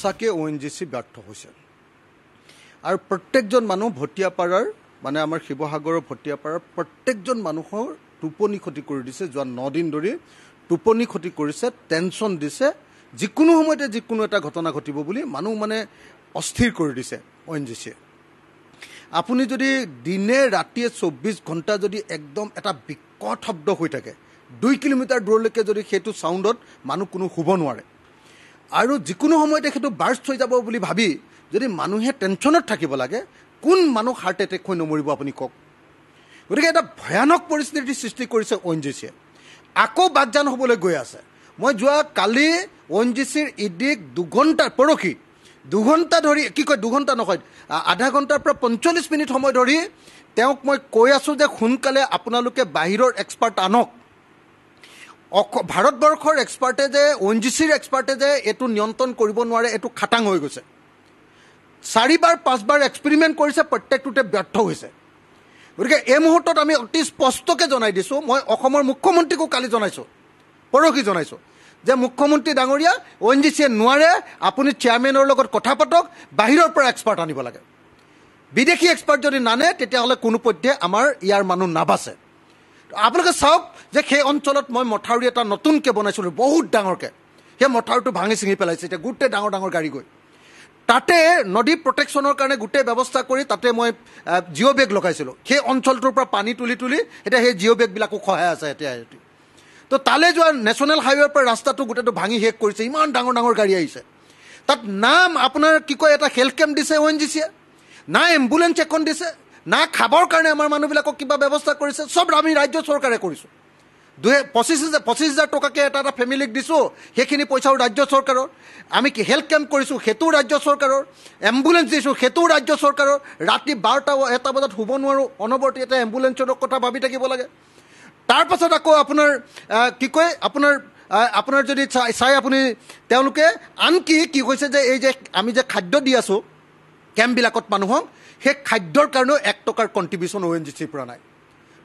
সঁচাকৈ ONGC ব্যৰ্থ হৈছে আৰু প্ৰত্যেকজন মানুহ ভটিয়াপাৰাৰ মানে আমাৰ শিৱসাগৰৰ ভটিয়াপাৰাৰ প্ৰত্যেকজন মানুহৰ টোপনি ক্ষতি কৰি দিছে যোৱা 9 দিন ধৰি টোপনি ক্ষতি কৰিছে টেনশ্যন দিছে যিকোনো সময়তে যিকোনো এটা ঘটনা ঘটিব বুলি মানুহ মানে অস্থিৰ কৰি দিছে ONGC আপুনি যদি দিনে ৰাতিয়ে 24 ঘণ্টা যদি একদম এটা বিকট শব্দ হৈ থাকে 2 কিলোমিটাৰ দূৰলৈকে যদি সেইটো সাউণ্ডত মানুহ কোনো শুব নোৱাৰে আৰু যিকোনো সময়তে সেইটো বাৰ্ষ্ট হৈ যাব বুলি ভাবি যদি মানুহে টেনশ্যনত থাকিব লাগে কোন মানুহ হাৰ্ট এটেক হৈ নমৰিব আপুনি কওক গতিকে এটা ভয়ানক পৰিস্থিতি সৃষ্টি কৰিছে ONGC আকৌ বাগজান হ'বলৈ গৈ আছে মই যোৱা কালি ONGCৰ ইডিক 2 ঘণ্টা পৰখি 2 ঘণ্টা ধৰি কি কয় 2 ঘণ্টা নহয় আধা ঘণ্টাৰ পৰা 45 মিনিট সময় ধৰি তেওঁক মই কৈ আছোঁ যে সোনকালে আপোনালোকে বাহিৰৰ এক্সপাৰ্ট আনক ভাৰতবৰ্ষৰ এক্সপাৰ্টে যে ONGCৰ এক্সপাৰ্টে যে এইটো নিয়ন্ত্ৰণ কৰিব নোৱাৰে এইটো খাটাং হৈ গৈছে 4বাৰ 5বাৰ এক্সপেৰিমেণ্ট কৰিছে প্ৰত্যেকটোতে ব্যৰ্থ হৈছে গতিকে এই মুহূৰ্তত আমি অতি স্পষ্টকৈ জনাই দিছোঁ মই অসমৰ মুখ্যমন্ত্ৰীকো কালি জনাইছোঁ পৰহি জনাইছোঁ যে মুখ্যমন্ত্ৰী ডাঙৰীয়া ONGCয়ে নোৱাৰে আপুনি চেয়াৰমেনৰ লগত কথা পাতক বাহিৰৰ পৰা এক্সপাৰ্ট আনিব লাগে বিদেশী এক্সপাৰ্ট যদি নানে তেতিয়াহ'লে কোনোপধ্যে আমাৰ ইয়াৰ মানুহ নাবাচে আপোনালোকে চাওক যে সেই অঞ্চলত মই মথাউৰি এটা নতুনকৈ বনাইছিলোঁ বহুত ডাঙৰকৈ সেই মথাউৰিটো ভাঙি চিঙি পেলাইছে এতিয়া গোটেই ডাঙৰ ডাঙৰ গাড়ী গৈ তাতে নদী প্ৰটেকশ্যনৰ কাৰণে গোটেই ব্যৱস্থা কৰি তাতে মই জিঅ' বেগ লগাইছিলোঁ সেই অঞ্চলটোৰ পৰা পানী তুলি তুলি এতিয়া সেই জিঅ' বেগবিলাকো সহায় আছে এতিয়া তো তালৈ যোৱা নেশ্যনেল হাইৱেৰ পৰা ৰাস্তাটো গোটেইটো ভাঙি শেষ কৰিছে ইমান ডাঙৰ ডাঙৰ গাড়ী আহিছে তাত নাম আপোনাৰ কি কয় এটা হেল্থ কেম্প দিছে ONGCয়ে না এম্বুলেঞ্চ এখন দিছে না খাবৰ কাৰণে আমাৰ মানুহবিলাকক কিবা ব্যৱস্থা কৰিছে চব আমি ৰাজ্য চৰকাৰে কৰিছোঁ 25,000 টকাকৈ এটা এটা ফেমিলিক দিছোঁ সেইখিনি পইচাও ৰাজ্য চৰকাৰৰ আমি কি হেল্থ কেম্প কৰিছোঁ সেইটোও ৰাজ্য চৰকাৰৰ এম্বুলেঞ্চ দিছোঁ সেইটোও ৰাজ্য চৰকাৰৰ ৰাতি 12টা 1টা বজাত শুব নোৱাৰোঁ অনবৰতে এটা এম্বুলেঞ্চৰ কথা ভাবি থাকিব লাগে তাৰপাছত আকৌ আপোনাৰ কি কয় আপোনাৰ যদি চাই আপুনি তেওঁলোকে আনকি কি কৈছে যে এই যে আমি যে খাদ্য দি আছোঁ কেম্পবিলাকত মানুহক সেই খাদ্যৰ কাৰণেও 1 টকাৰ কণ্ট্ৰিবিউশ্যন ONGCৰ পৰা নাই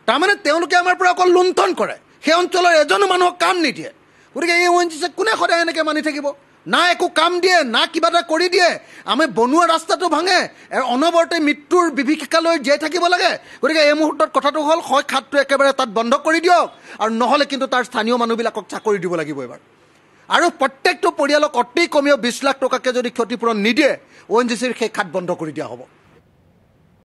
তাৰমানে তেওঁলোকে আমাৰ পৰা অকল লুণ্ঠন কৰে সেই অঞ্চলৰ এজনো মানুহক কাম নিদিয়ে গতিকে এই ONGC কোনে সদায় এনেকৈ মানি থাকিব না একো কাম দিয়ে না কিবা এটা কৰি দিয়ে আমি বনোৱা ৰাস্তাটো ভাঙে অনবৰতে মৃত্যুৰ বিভীষিকালৈ জীয়াই থাকিব লাগে গতিকে এই মুহূৰ্তত কথাটো হ'ল হয় খাতটো একেবাৰে তাত বন্ধ কৰি দিয়ক আৰু নহ'লে কিন্তু তাৰ স্থানীয় মানুহবিলাকক চাকৰি দিব লাগিব এবাৰ আৰু প্ৰত্যেকটো পৰিয়ালক অতি কমেও 20 লাখ টকাকৈ যদি ক্ষতিপূৰণ নিদিয়ে ONGCৰ সেই খাত বন্ধ কৰি দিয়া হ'ব